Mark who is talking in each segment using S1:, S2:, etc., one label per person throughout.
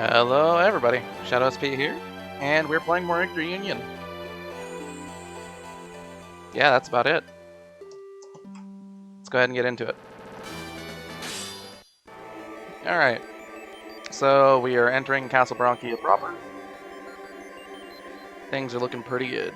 S1: Hello everybody, Shadow SP here, and we're playing more Yggdra Union. Yeah, that's about it. Let's go ahead and get into it. Alright, so we are entering Castle Bronquia proper. Things are looking pretty good.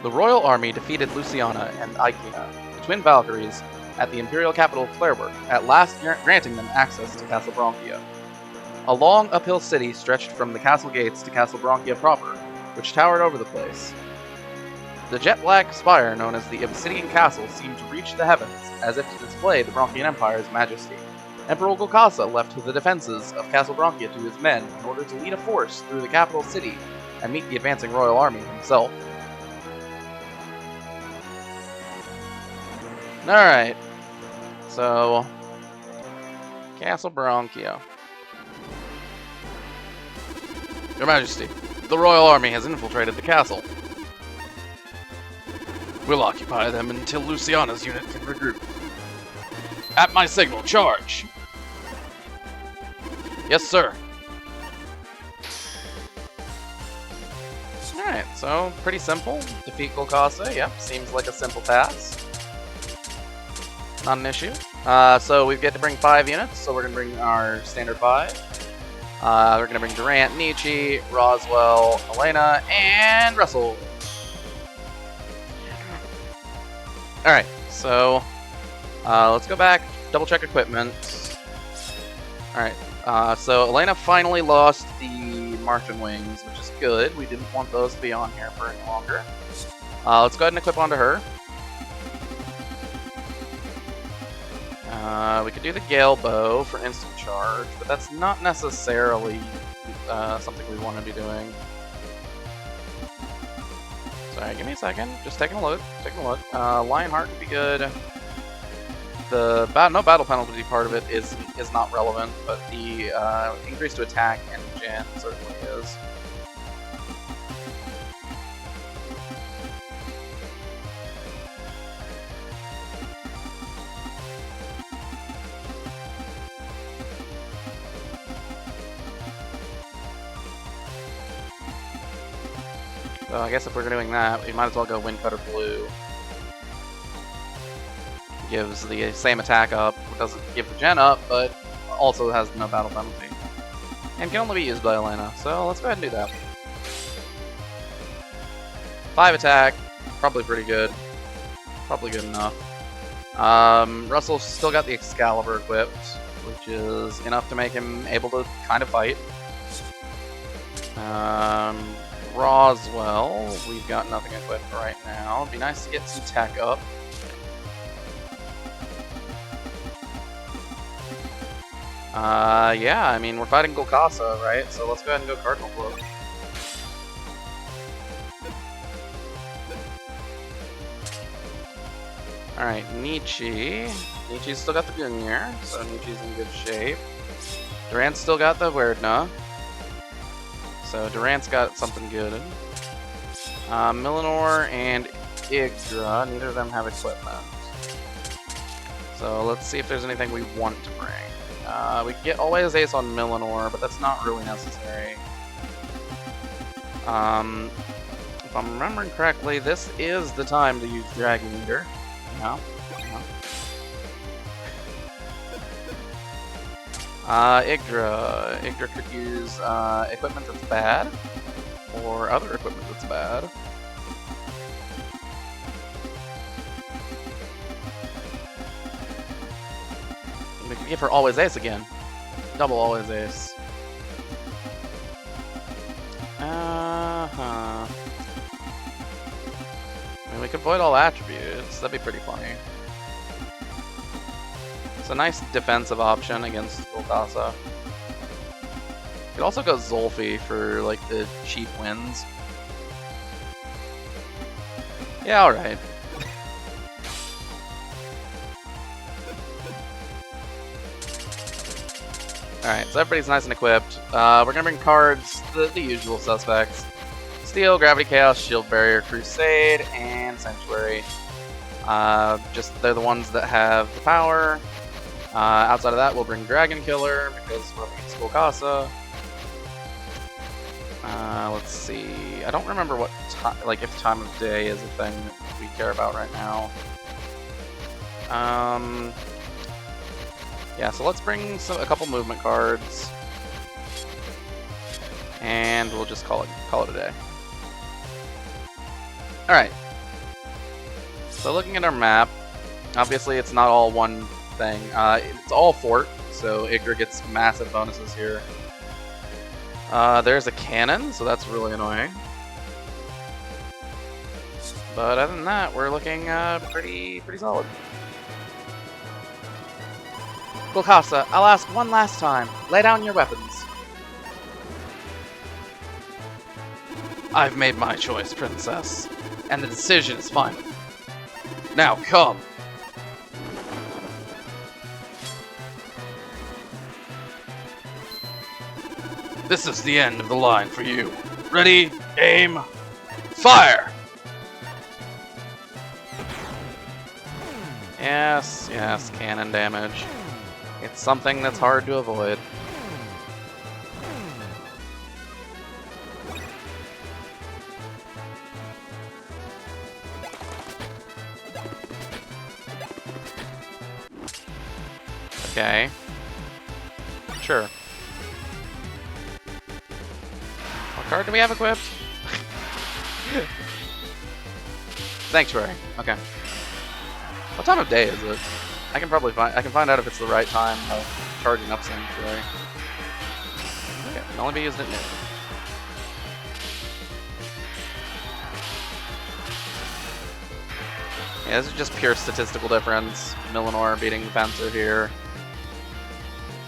S1: The royal army defeated Luciana and Yggdra, the twin Valkyries, at the imperial capital of Clairwork, at last granting them access to Castle Bronquia. A long uphill city stretched from the castle gates to Castle Bronquia proper, which towered over the place. The jet-black spire known as the Obsidian Castle seemed to reach the heavens, as if to display the Bronquian Empire's majesty. Emperor Golkasa left the defenses of Castle Bronquia to his men in order to lead a force through the capital city and meet the advancing royal army himself. Alright, so Castle Bronquia. Your Majesty, the royal army has infiltrated the castle. We'll occupy them until Luciana's unit can regroup. At my signal, charge! Yes, sir. Alright, so pretty simple. Defeat Golkasa, yep, seems like a simple task. Not an issue. So we get to bring 5 units, so we're going to bring our standard 5. We're going to bring Durant, Nietzsche, Roswell, Elena, and Russell. Alright, so let's go back, double check equipment. Alright, so Elena finally lost the Martian wings, which is good. We didn't want those to be on here for any longer. Let's go ahead and equip onto her. We could do the Gale Bow for instant charge, but that's not necessarily something we want to be doing. Sorry, give me a second. Just taking a look. Lionheart would be good. The no battle penalty part of it is not relevant, but the increase to attack and gen certainly is. So I guess if we're doing that, we might as well go Windcutter Blue. Gives the same attack up, doesn't give the gen up, but also has no battle penalty. And can only be used by Elena, so let's go ahead and do that. 5 attack, probably pretty good. Probably good enough. Russell's still got the Excalibur equipped, which is enough to make him able to kind of fight. Roswell, we've got nothing equipped right now. It'd be nice to get some tech up. Yeah, I mean, we're fighting Golkasa, right? So let's go ahead and go Cardinal Cloak. Alright, Nietzsche. Nietzsche's still got the Gungnir, so Nietzsche's in good shape. Durant's still got the Weirdna. So Durant's got something good. Millinor and Yggdra, neither of them have equipment. So let's see if there's anything we want to bring. We get always ace on Millinor, but that's not really necessary. If I'm remembering correctly, this is the time to use Dragon Eater. Yeah. Yggdra. Yggdra could use equipment that's bad, or other equipment that's bad. And we could give her always ace again. Double always ace. I mean, we could void all attributes. That'd be pretty funny. It's a nice defensive option against Golkasa. You could also go Zolfi for like the cheap wins. Yeah, alright. Alright, so everybody's nice and equipped. We're gonna bring cards, the usual suspects. Steel, Gravity Chaos, Shield Barrier, Crusade, and Sanctuary. Just they're the ones that have the power. Outside of that, we'll bring Dragon Killer because we're up against Golcasa. Let's see. I don't remember what like if time of day is a thing that we care about right now. Yeah, so let's bring a couple movement cards, and we'll just call it a day. All right. So looking at our map, obviously it's not all one thing. It's all fort, so Yggdra gets massive bonuses here. There's a cannon, so that's really annoying. But other than that, we're looking pretty solid. Golcasa, I'll ask one last time. Lay down your weapons. I've made my choice, Princess, and the decision is final. Now come. This is the end of the line for you. Ready, aim, fire! Yes, cannon damage. It's something that's hard to avoid. Okay. Sure. What card do we have equipped? Sanctuary. Okay. What time of day is it? I can find out if it's the right time of charging up Sanctuary. Okay, can only be used at noon. Yeah, this is just pure statistical difference. Millinor beating Fencer here.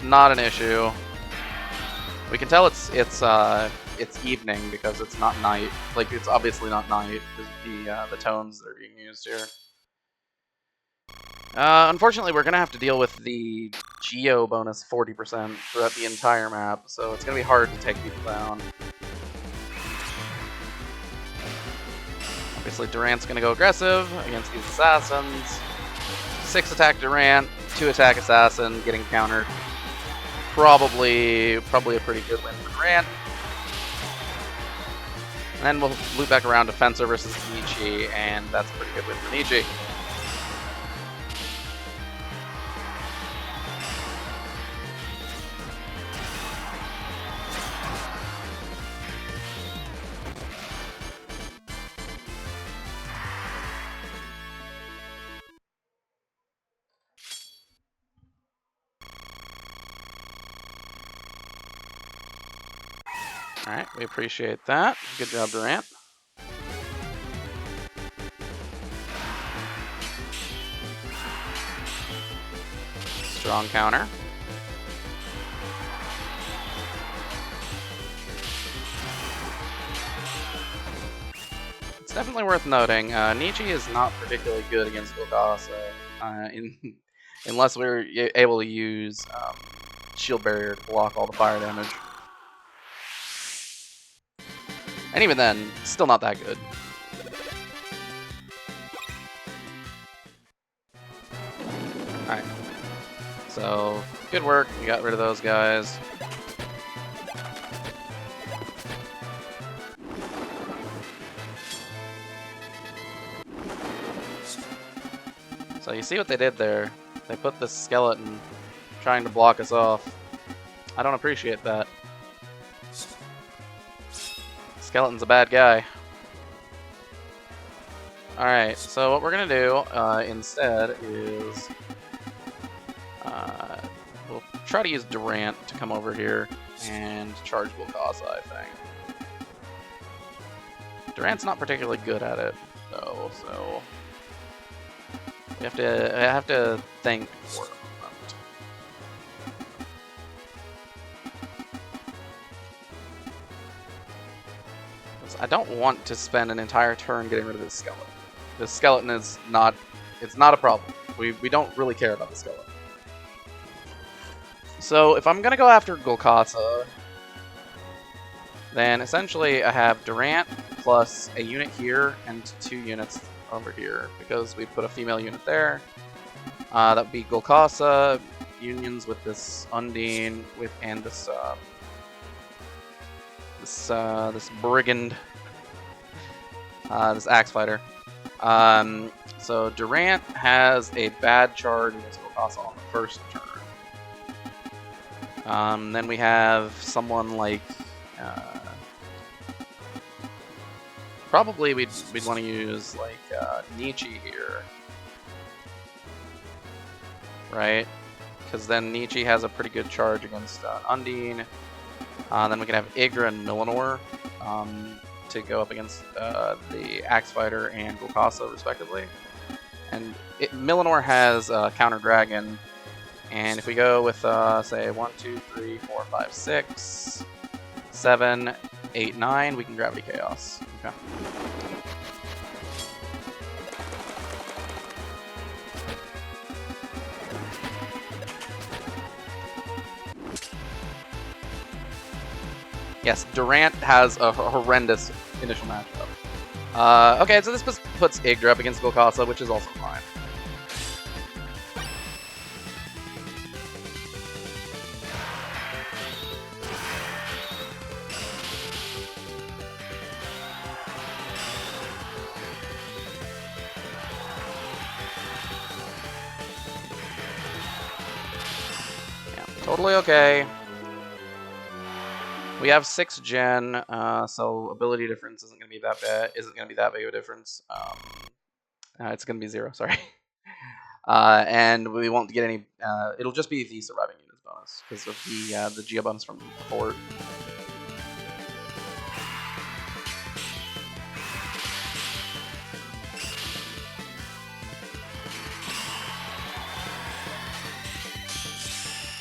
S1: Not an issue. We can tell it's evening because it's not night. Like, it's obviously not night because the tones that are being used here. Unfortunately, we're gonna have to deal with the Geo bonus 40% throughout the entire map, so it's gonna be hard to take people down. Obviously, Durant's gonna go aggressive against these assassins. 6 attack Durant, 2 attack assassin, getting countered. Probably a pretty good win for Durant. And then we'll loop back around to Fencer versus Nietzsche, and that's a pretty good win for Nietzsche. Alright, we appreciate that. Good job, Durant. Strong counter. It's definitely worth noting, Nietzsche is not particularly good against Golcasa, unless we're able to use Shield Barrier to block all the fire damage. And even then, still not that good. Alright. So, good work. We got rid of those guys. So you see what they did there? They put this skeleton trying to block us off. I don't appreciate that. Skeleton's a bad guy. Alright, so what we're going to do instead is we'll try to use Durant to come over here and charge Golcasa, I think. Durant's not particularly good at it, though, so I have to think for a moment. I don't want to spend an entire turn getting rid of this skeleton. This skeleton is not, it's not a problem. We don't really care about the skeleton. So if I'm going to go after Golcasa, then essentially I have Durant plus a unit here and 2 units over here because we put a female unit there. That would be Golkasa, unions with this Undine, and this brigand, this axe fighter. So Durant has a bad charge against Golkasa on the first turn. Then we have someone like probably we'd want to use like Nietzsche here, right? Because then Nietzsche has a pretty good charge against Undine. Then we can have Yggdra and Millinor to go up against the Axe Fighter and Golkasa, respectively. And Millinor has Counter Dragon. And if we go with, say, 1, 2, 3, 4, 5, 6, 7, 8, 9, we can Gravity Chaos. Okay. Yes, Durant has a horrendous initial matchup. Okay, so this puts Yggdra up against Golkasa, which is also fine. Totally okay. We have 6 gen, so ability difference isn't going to be that bad. Isn't going to be that big of a difference. It's going to be 0. Sorry. And we won't get any. It'll just be the surviving units bonus because of the Geo bonus from the fort.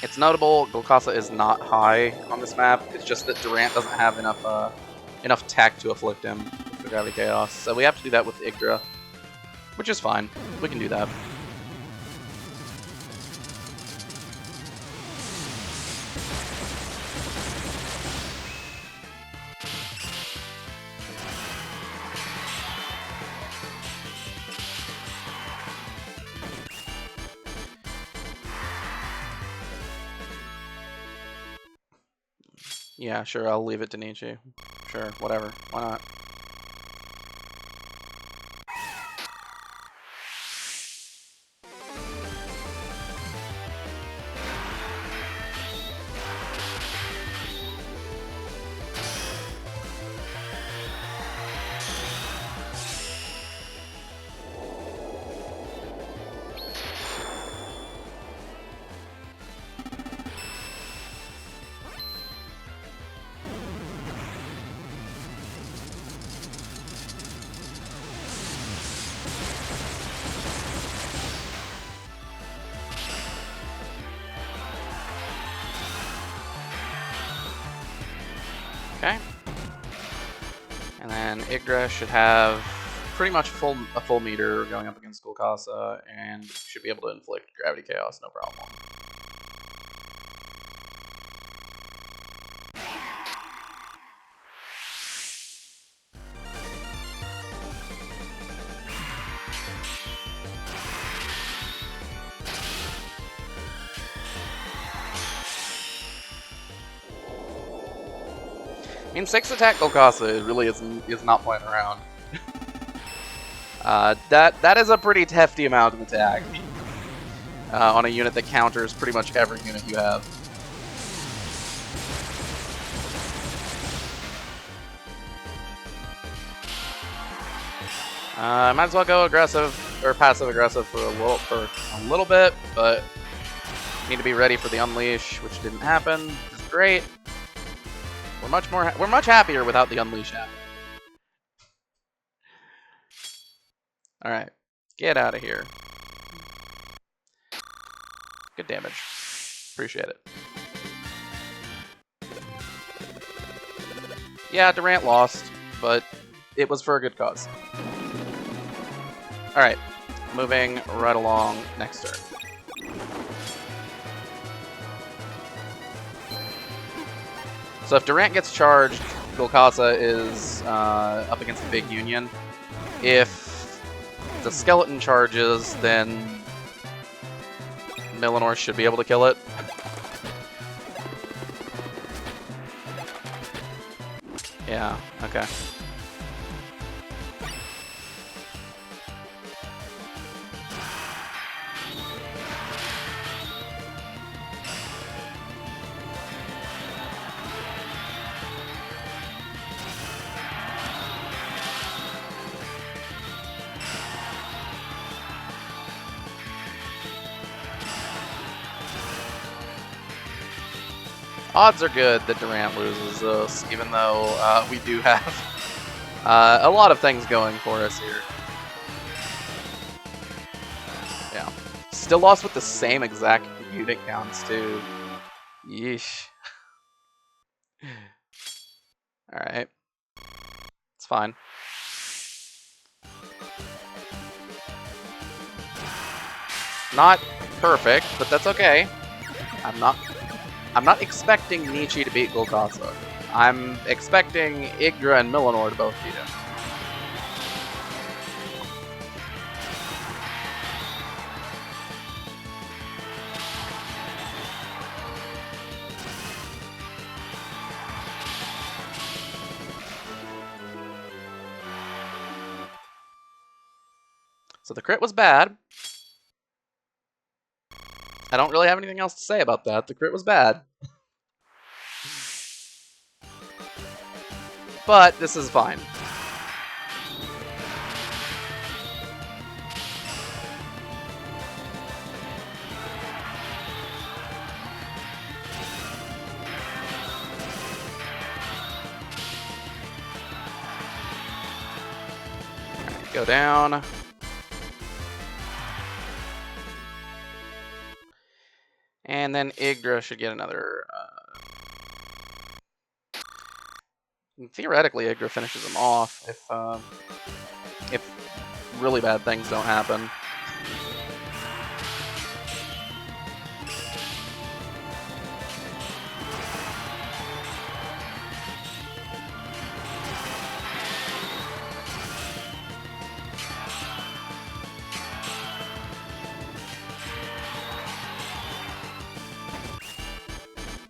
S1: It's notable Golkasa is not high on this map. It's just that Durant doesn't have enough tech to afflict him with the Gravity Chaos. So we have to do that with Yggdra, which is fine. We can do that. Yeah, sure, I'll leave it to Nietzsche. Sure, whatever. Why not? Okay. And then Yggdra should have pretty much a full meter going up against Golkasa and should be able to inflict Gravity Chaos, no problem. I mean, 6 attack Golkasa really is not playing around. That is a pretty hefty amount of attack on a unit that counters pretty much every unit you have. Might as well go aggressive or passive aggressive for a little bit, but need to be ready for the unleash, which didn't happen. Which is great. We're much happier without the unleash happening. All right, get out of here. Good damage. Appreciate it. Yeah, Durant lost, but it was for a good cause. All right, moving right along next turn. So if Durant gets charged, Golkasa is up against the big union. If If the skeleton charges, then Millinor should be able to kill it. Yeah, okay. Odds are good that Durant loses this, even though we do have a lot of things going for us here. Yeah. Still lost with the same exact unit counts, too. Yeesh. Alright. It's fine. Not perfect, but that's okay. I'm not expecting Nietzsche to beat Golgotha. I'm expecting Yggdra and Millinor to both beat him. So the crit was bad. I don't really have anything else to say about that. The crit was bad. But this is fine. Alright, go down. And then Yggdra should get another... Theoretically, Yggdra finishes him off if really bad things don't happen.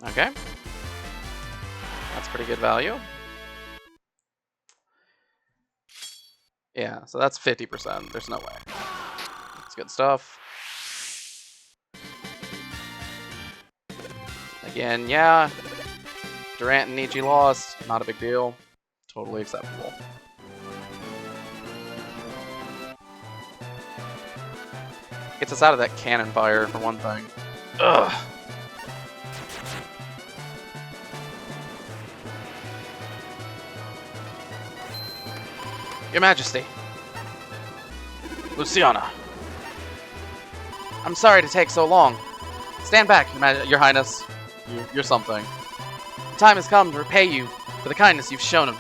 S1: Okay. That's pretty good value. Yeah, so that's 50%. There's no way. That's good stuff. Again, yeah. Durant and Nietzsche lost. Not a big deal. Totally acceptable. Gets us out of that cannon fire, for one thing. Ugh. Your Majesty. Luciana. I'm sorry to take so long. Stand back, Your Highness. You're something. The time has come to repay you for the kindness you've shown him.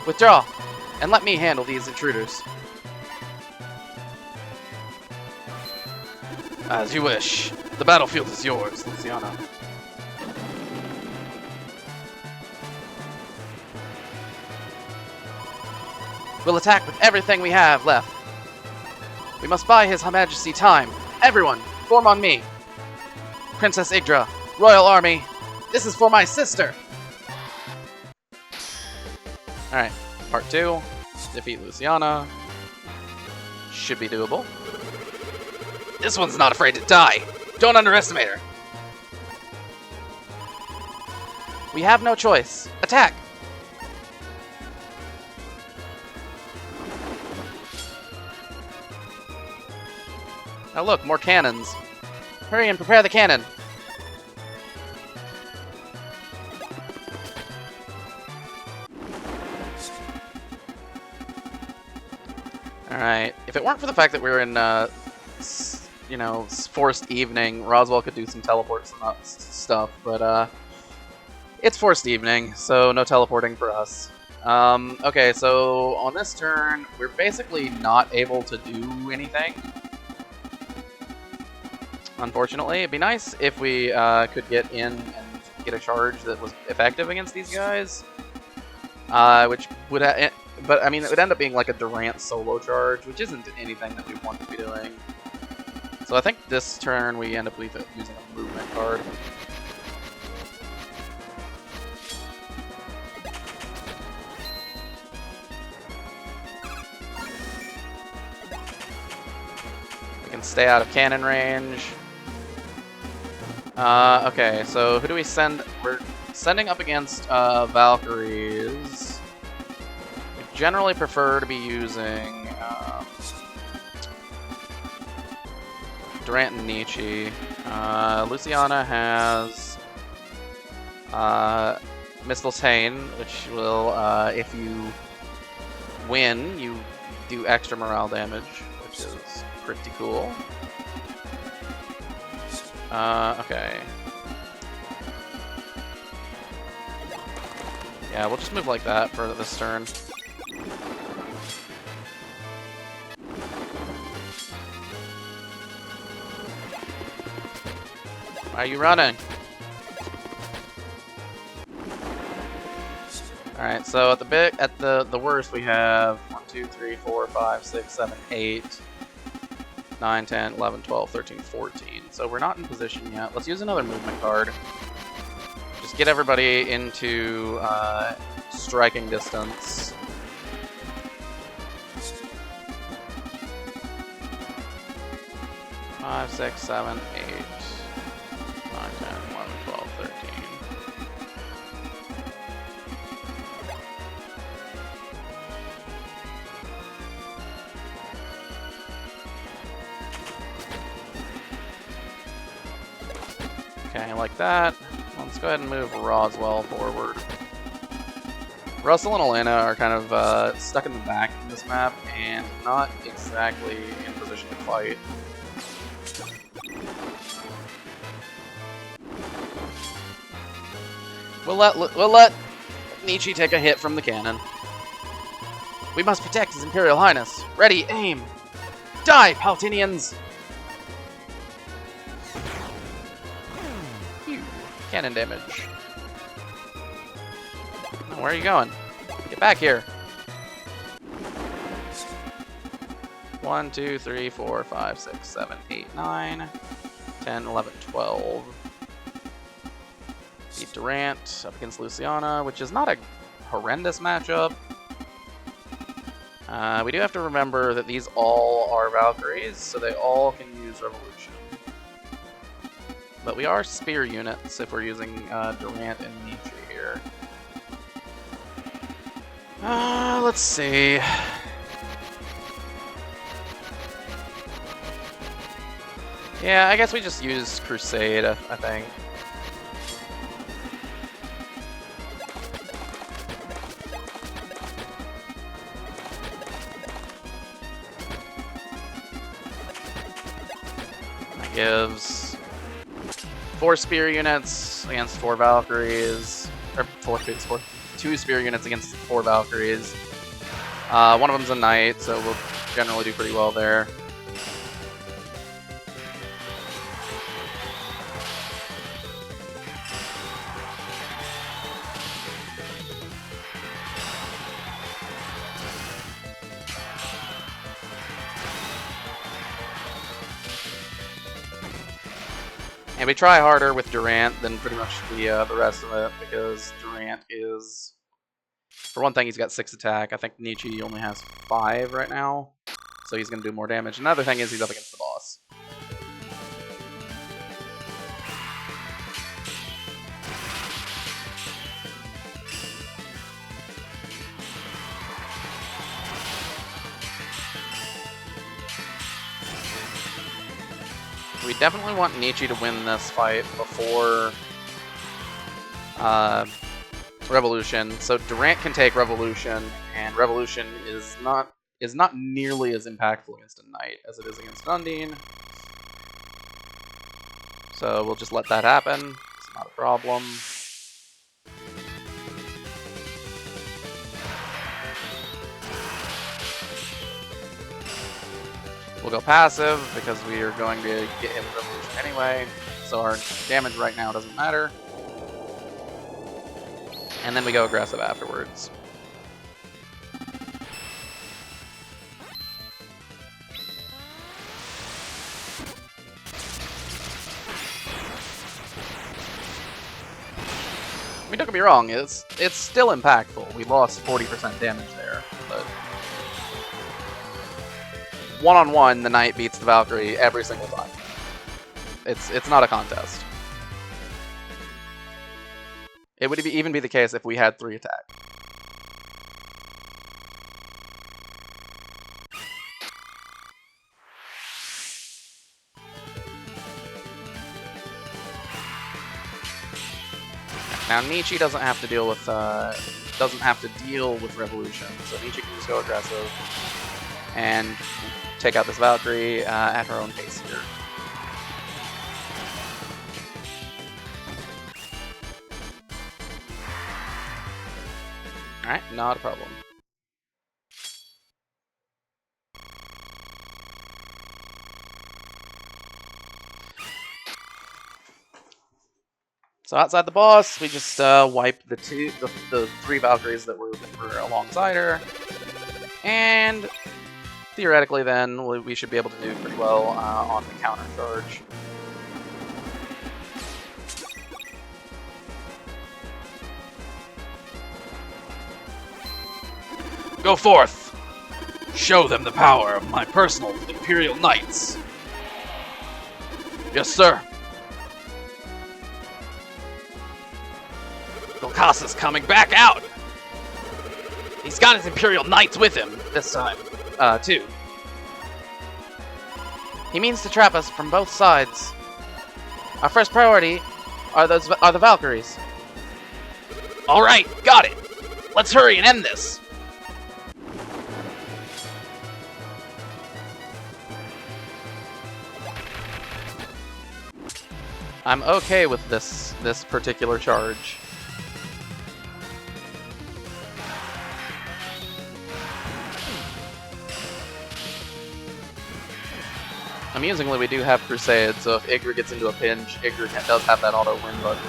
S1: Withdraw, and let me handle these intruders. As you wish. The battlefield is yours, Luciana. We'll attack with everything we have left. We must buy His Majesty time. Everyone, form on me. Princess Yggdra, Royal Army, this is for my sister. Alright, part 2. Defeat Luciana. Should be doable. This one's not afraid to die. Don't underestimate her. We have no choice. Attack! Now look, more cannons. Hurry and prepare the cannon. Alright, if it weren't for the fact that we were in, you know, forced evening, Roswell could do some teleports and stuff, but, it's forced evening, so no teleporting for us. Okay, so on this turn, we're basically not able to do anything. Unfortunately, it'd be nice if we could get in and get a charge that was effective against these guys, which would But I mean, it would end up being like a Durant solo charge, which isn't anything that we want to be doing. So I think this turn we end up using a movement card. We can stay out of cannon range. Okay, so who do we send? We're sending up against Valkyries. We generally prefer to be using Durant and Nietzsche. Luciana has Mistl's Hain, which will, if you win, you do extra morale damage, which is pretty cool. Okay. Yeah, we'll just move like that for this turn. Why are you running? Alright, so at the worst we have 1, 2, 3, 4, 5, 6, 7, 8, 9, 10, 11, 12, 13, 14. So we're not in position yet. Let's use another movement card. Just get everybody into striking distance. Five, 6, 7, 8, 9, 10, 11, 12, 13. Okay, like that. Let's go ahead and move Roswell forward. Russell and Elena are kind of stuck in the back of this map and not exactly in position to fight. We'll let Nietzsche take a hit from the cannon. We must protect His Imperial Highness. Ready, aim! Die, Paltinians! Phew. Cannon damage. Oh, where are you going? Get back here. 1, 2, 3, 4, 5, 6, 7, 8, 9, 10, 11, 12. Beat Durant up against Luciana, which is not a horrendous matchup. We do have to remember that these all are Valkyries, so they all can use Revolution. But we are spear units if we're using Durant and Nietzsche here. Let's see. Yeah, I guess we just use Crusade, I think. That gives 4 spear units against 4 Valkyries, or 2 spear units against 4 Valkyries. One of them's a knight, so we'll generally do pretty well there. And we try harder with Durant than pretty much the rest of it, because Durant is, for one thing, he's got 6 attack. I think Nietzsche only has 5 right now, so he's going to do more damage. Another thing is he's up against the boss. We definitely want Nietzsche to win this fight before Revolution. So Durant can take Revolution, and Revolution is not nearly as impactful against a knight as it is against Undine. So we'll just let that happen. It's not a problem. We'll go passive because we are going to get him with Revolution anyway, so our damage right now doesn't matter. And then we go aggressive afterwards. don't get me wrong, it's still impactful. We lost 40% damage there, but one-on-one, the Knight beats the Valkyrie every single time. It's not a contest. It would even be the case if we had 3 attack. Now Nietzsche doesn't have to deal with Revolution, so Nietzsche can just go aggressive and take out this Valkyrie at her own pace here. Alright, not a problem. So outside the boss, we just wipe the 3 Valkyries that were alongside her, and theoretically then we should be able to do pretty well on the counter charge. Go forth! Show them the power of my personal Imperial Knights! Yes, sir! Golkassa's coming back out! He's got his Imperial Knights with him this time, too. He means to trap us from both sides. Our first priority are the Valkyries. Alright, got it! Let's hurry and end this! I'm okay with this particular charge. Amusingly, we do have Crusade, so if Yggdra gets into a pinch, Yggdra does have that auto win button.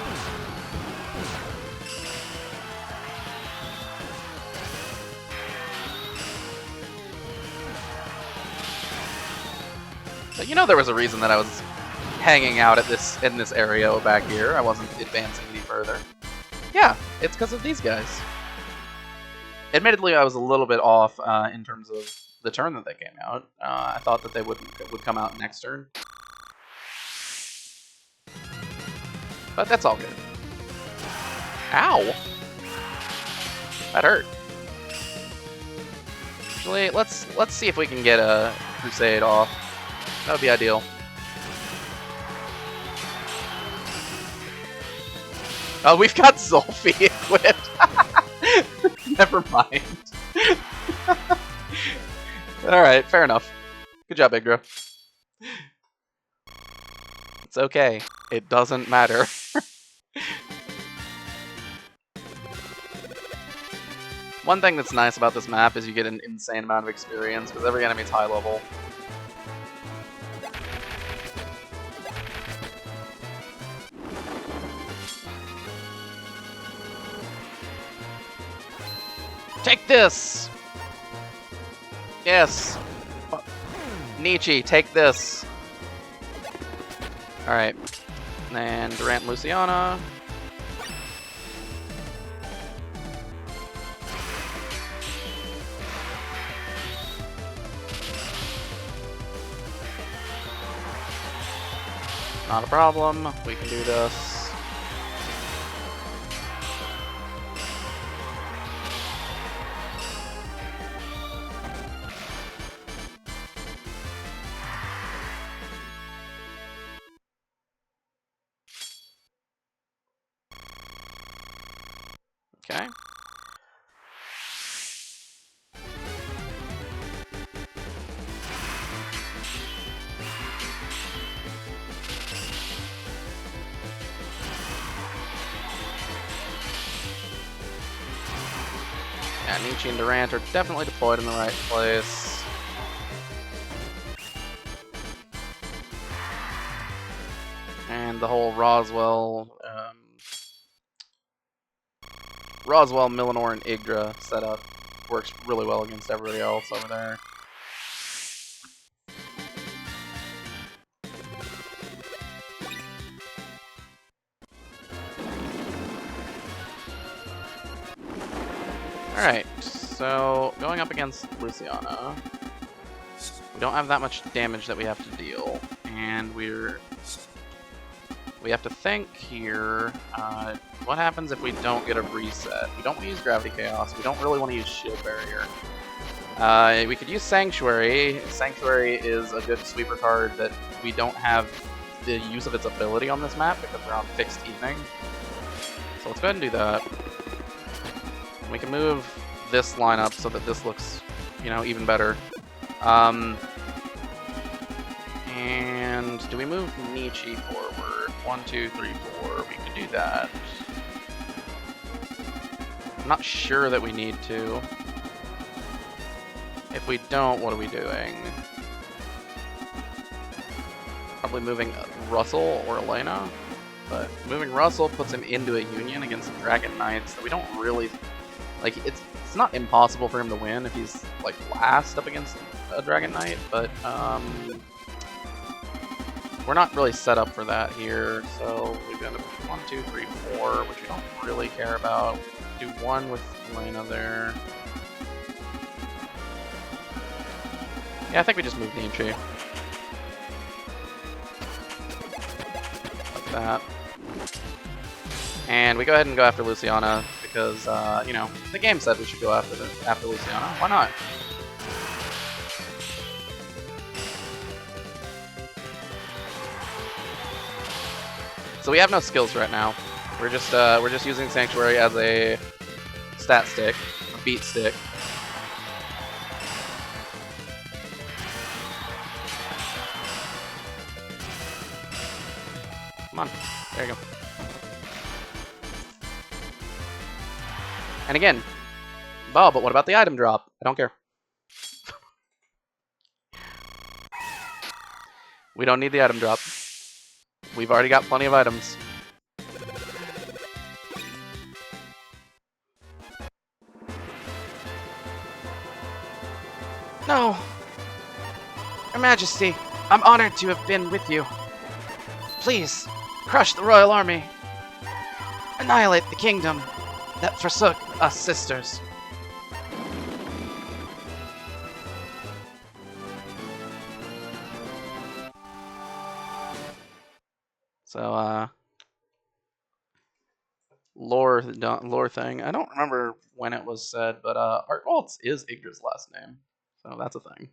S1: So you know there was a reason that I was hanging out at in this area back here. I wasn't advancing any further. Yeah, it's because of these guys. Admittedly, I was a little bit off in terms of the turn that they came out. I thought that they would come out next turn. But that's all good. Ow! That hurt. Actually, let's see if we can get a Crusade off. That would be ideal. Oh, we've got Zolfi equipped. Never mind. Alright, fair enough. Good job, Yggdra. It's okay. It doesn't matter. One thing that's nice about this map is you get an insane amount of experience, because every enemy's high level. Take this! Yes! Nietzsche, take this! Alright. And Durant and Luciana. Not a problem. We can do this. Okay. Yeah, Nietzsche and Durant are definitely deployed in the right place. And the whole Roswell, Millinor, and Yggdra setup works really well against everybody else over there. Alright, so going up against Luciana, we don't have that much damage that we have to deal, and we have to think here, what happens if we don't get a reset? We don't want to use Gravity Chaos, we don't really want to use Shield Barrier. We could use Sanctuary. Sanctuary is a good sweeper card that we don't have the use of its ability on this map because we're on fixed evening. So let's go ahead and do that. We can move this lineup so that this looks, you know, even better. And do we move Nietzsche forward? 1, 2, 3, 4. We could do that. I'm not sure that we need to. If we don't, what are we doing? Probably moving Russell or Elena. But moving Russell puts him into a union against the Dragon Knights that we don't really... Like, it's not impossible for him to win if he's, like, last up against a Dragon Knight, but, we're not really set up for that here, so we've got 1, 2, 3, 4, which we don't really care about. Do 1 with Elena there. Yeah, I think we just move Nietzsche. Like that. And we go ahead and go after Luciana, because, you know, the game said we should go after Luciana. Why not? So we have no skills right now. We're just using Sanctuary as a stat stick, a beat stick. Come on, there you go. And again, oh, but what about the item drop? I don't care. We don't need the item drop. We've already got plenty of items. No! Your Majesty, I'm honored to have been with you. Please, crush the royal army. Annihilate the kingdom that forsook us sisters. So, lore thing. I don't remember when it was said, but Artwaltz is Yggdra's last name, so that's a thing.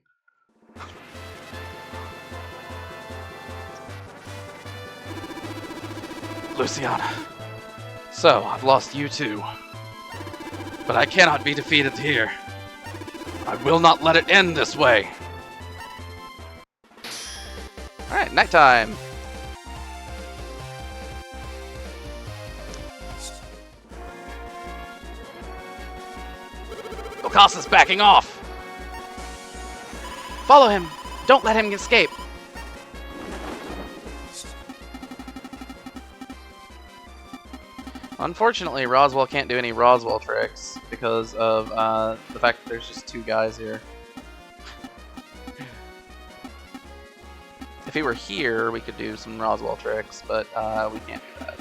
S1: Luciana. So, I've lost you too. But I cannot be defeated here. I will not let it end this way. Alright, nighttime. Okasa's backing off. Follow him. Don't let him escape. Unfortunately, Roswell can't do any Roswell tricks because of the fact that there's just 2 guys here. If he were here, we could do some Roswell tricks, but we can't do that.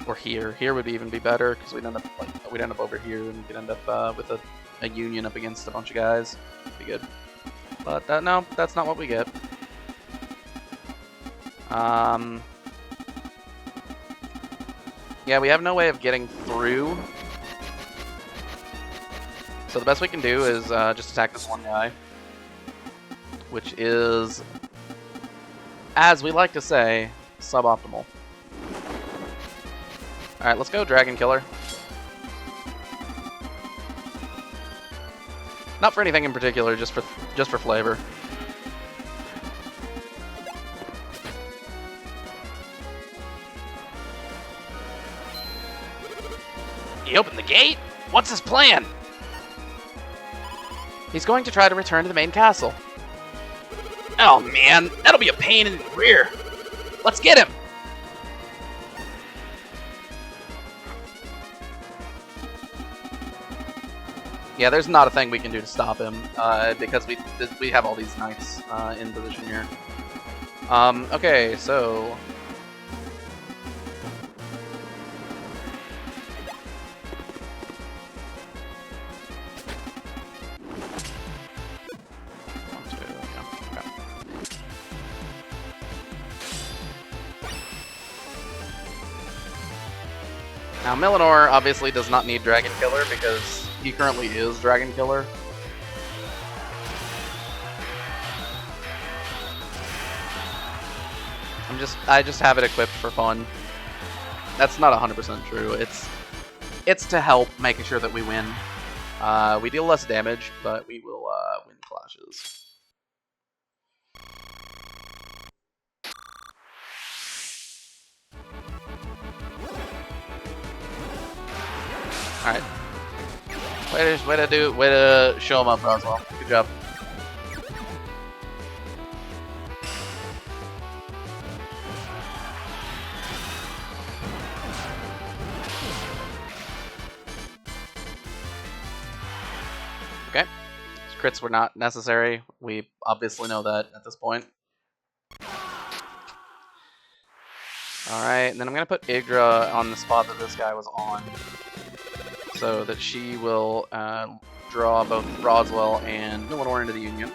S1: Or here. Here would even be better because we'd end up over here and we could end up with a union up against a bunch of guys. Be good. But no, that's not what we get. Yeah, we have no way of getting through. So the best we can do is just attack this one guy. Which is, as we like to say, suboptimal. Alright, let's go Dragon Killer. Not for anything in particular, just for flavor. He opened the gate? What's his plan? He's going to try to return to the main castle. Oh man, that'll be a pain in the rear. Let's get him! Yeah, there's not a thing we can do to stop him, because we have all these knights in position here. Okay, so... Now, Millinor obviously does not need Dragon Killer because he currently is Dragon Killer. I just have it equipped for fun. That's not 100% true. It's to help making sure that we win. We deal less damage, but we will win clashes. All right. Way to show him up, Roswell. Good job. Okay. Crits were not necessary. We obviously know that at this point. Alright, and then I'm going to put Yggdra on the spot that this guy was on, so that she will draw both Roswell and Millinor into the Union.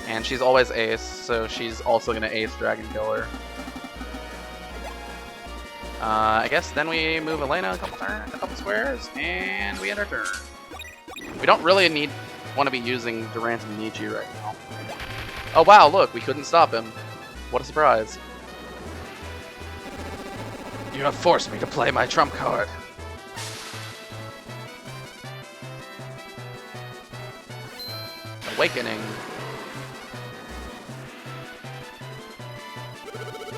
S1: And she's always ace, so she's also going to ace Dragon Killer. I guess then we move Elena a couple squares, and we end our turn. We don't really want to be using Durant and Nietzsche right now. Oh wow, look, we couldn't stop him. What a surprise. You have forced me to play my trump card. Awakening.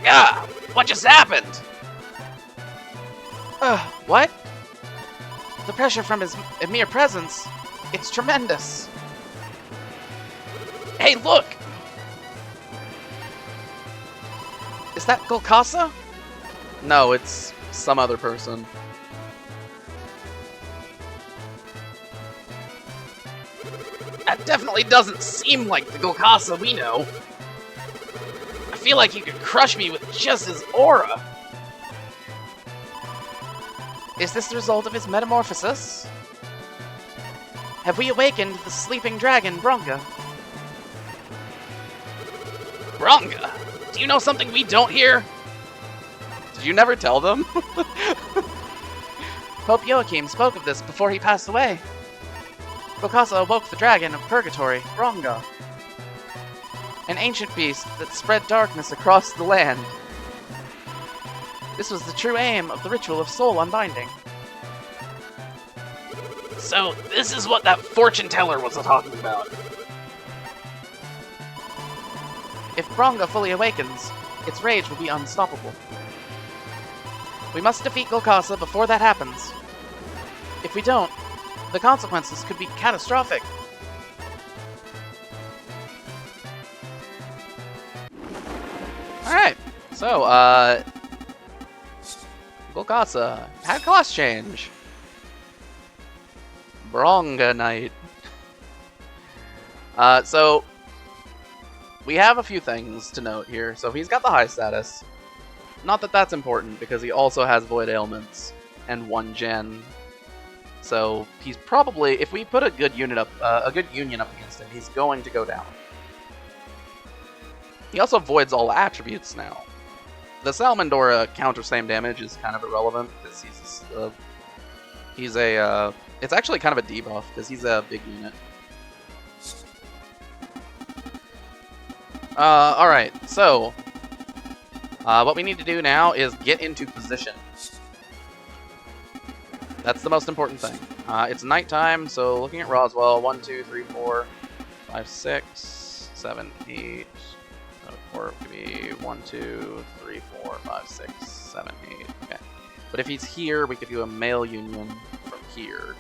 S1: Yeah! What just happened? What? The pressure from his mere presence. It's tremendous. Hey, look! Is that Golkasa? No, it's some other person. That definitely doesn't seem like the Golkasa we know. I feel like you could crush me with just his aura. Is this the result of his metamorphosis? Have we awakened the sleeping dragon, Bronquia? Bronquia? Do you know something we don't hear? Did you never tell them? Pope Joachim spoke of this before he passed away. Golkasa awoke the dragon of purgatory, Bronquia, an ancient beast that spread darkness across the land. This was the true aim of the ritual of soul unbinding. So, this is what that fortune teller was talking about. If Bronquia fully awakens, its rage will be unstoppable. We must defeat Golkasa before that happens. If we don't, the consequences could be catastrophic. Alright, so, Golkasa had class change. Bronquia Knight. So, we have a few things to note here. So he's got the high status. Not that that's important, because he also has Void Ailments and 1 gen. So he's probably, if we put a good union up against him, he's going to go down. He also voids all attributes now. The Salmandora counter same damage is kind of irrelevant because it's actually kind of a debuff because he's a big unit. Alright, so what we need to do now is get into position. That's the most important thing. It's nighttime, so looking at Roswell, 1, 2, 3, 4, 5, 6, 7, 8. Or it could be 1, 2, 3, 4, 5, 6, 7, 8. Okay. But if he's here, we could do a male union from here.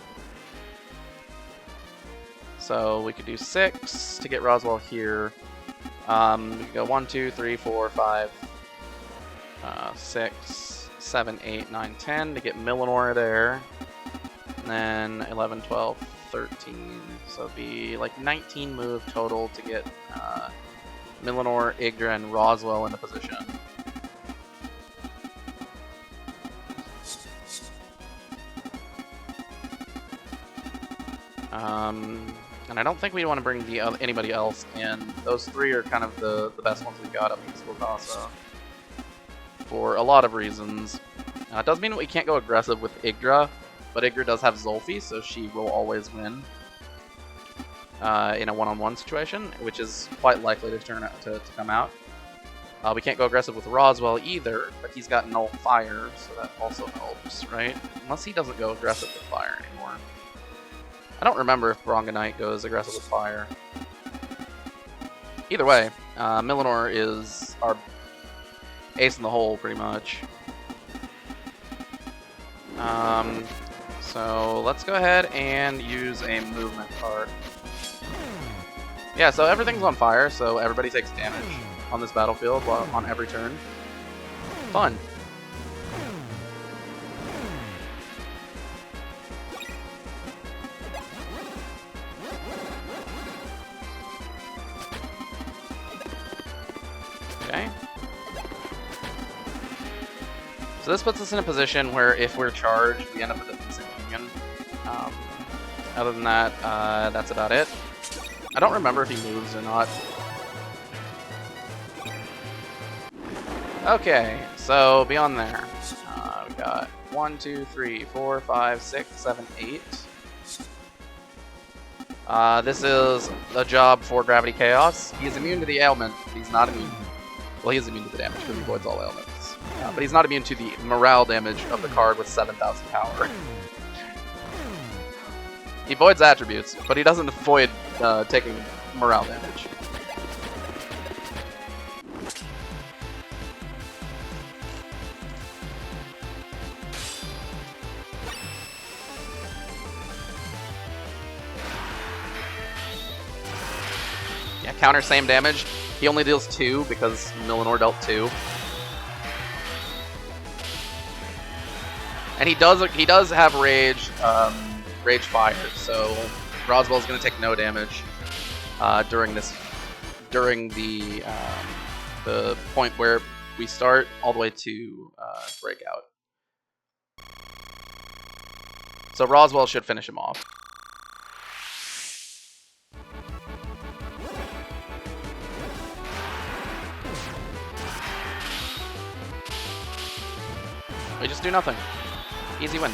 S1: So we could do 6 to get Roswell here. We could go 1, 2, 3, 4, 5, 6, 7, 8, 9, 10 to get Millinor there. And then 11, 12, 13. So it'd be like 19 move total to get Millinor, Yggdra, and Roswell into position. And I don't think we want to bring anybody else in. Those 3 are kind of the best ones we got up against Golkasa. for a lot of reasons. It does mean that we can't go aggressive with Yggdra, but Yggdra does have Zolfi, so she will always win in a one-on-one situation, which is quite likely to turn out to come out. We can't go aggressive with Roswell either, but he's got Null Fire, so that also helps, right? Unless he doesn't go aggressive with Fire anymore. I don't remember if Bronquia goes aggressive with Fire. Either way, Millinor is our ace in the hole, pretty much. So let's go ahead and use a movement card. Yeah, so everything's on fire, so everybody takes damage on this battlefield on every turn. Fun. Okay. So this puts us in a position where if we're charged, we end up with a decent union. Other than that, that's about it. I don't remember if he moves or not. Okay, so beyond there, we got 1, 2, 3, 4, 5, 6, 7, 8. This is a job for Gravity Chaos. He's immune to the ailment. He's not immune. Well, he is immune to the damage because he avoids all ailments. But he's not immune to the morale damage of the card with 7,000 power. He avoids attributes, but he doesn't avoid taking morale damage. Yeah, counter same damage. He only deals 2 because Millinor dealt 2. And he does have rage fire, so Roswell's gonna take no damage during the point where we start all the way to breakout. So Roswell should finish him off. We just do nothing. Easy win.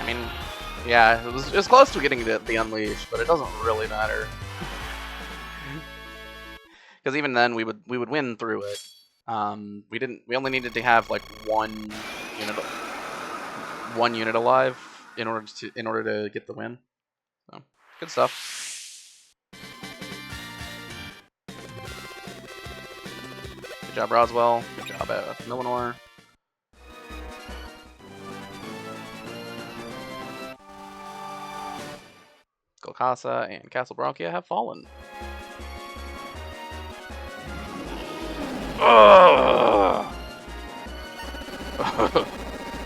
S1: I mean, yeah, it was close to getting the Unleash, but it doesn't really matter. Because even then, we would win through it. We only needed to have like one unit alive in order to get the win. So good stuff. Good job, Roswell. Good job, Millinor. Golcasa and Castle Bronquia have fallen.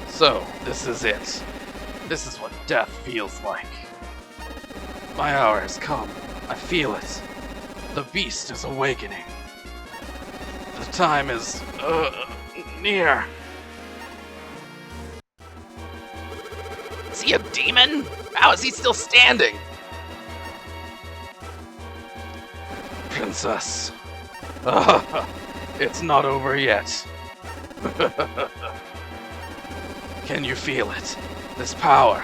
S1: So, this is it. This is what death feels like. My hour has come. I feel it. The beast is awakening. The time is near. Is he a demon? How is he still standing? Princess. It's not over yet. Can you feel it? This power.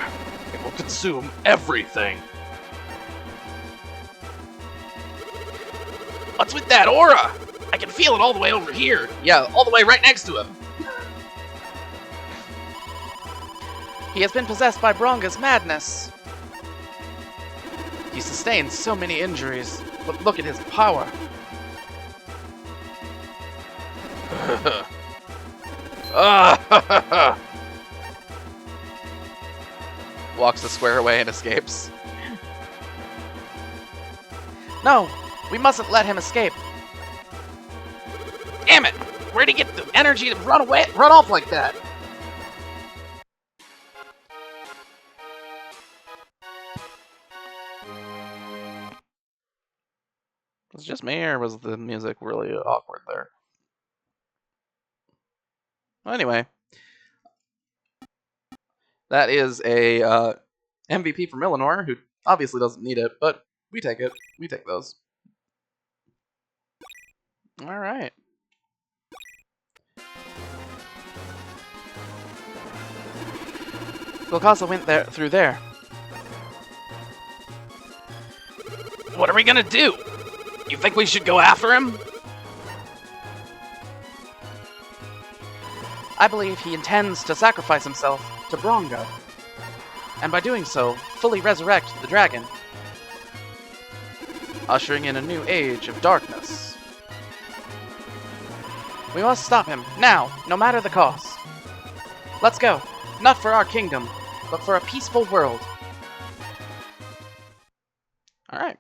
S1: It will consume everything. What's with that aura? I can feel it all the way over here. Yeah, all the way right next to him. He has been possessed by Bronqua's madness. He sustained so many injuries, but look at his power. Walks the square away and escapes. No, we mustn't let him escape. Damn it! Where'd he get the energy to run off like that? Was it just me, or was the music really awkward there? Well, anyway. That is a MVP from Illinois, who obviously doesn't need it, but we take it. We take those. All right. Glucosa went through there. What are we gonna do? You think we should go after him? I believe he intends to sacrifice himself to Bronquia, and by doing so, fully resurrect the dragon, ushering in a new age of darkness. We must stop him, now, no matter the cost. Let's go, not for our kingdom, but for a peaceful world. Alright.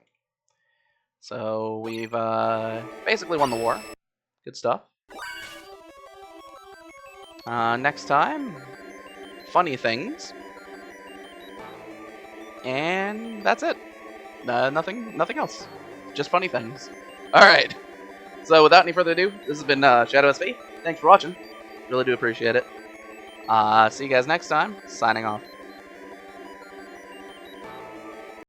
S1: So, we've basically won the war. Good stuff. Next time, funny things. And that's it. Nothing else. Just funny things. Alright. So without any further ado, this has been Shadow SV. Thanks for watching. Really do appreciate it. See you guys next time. Signing off.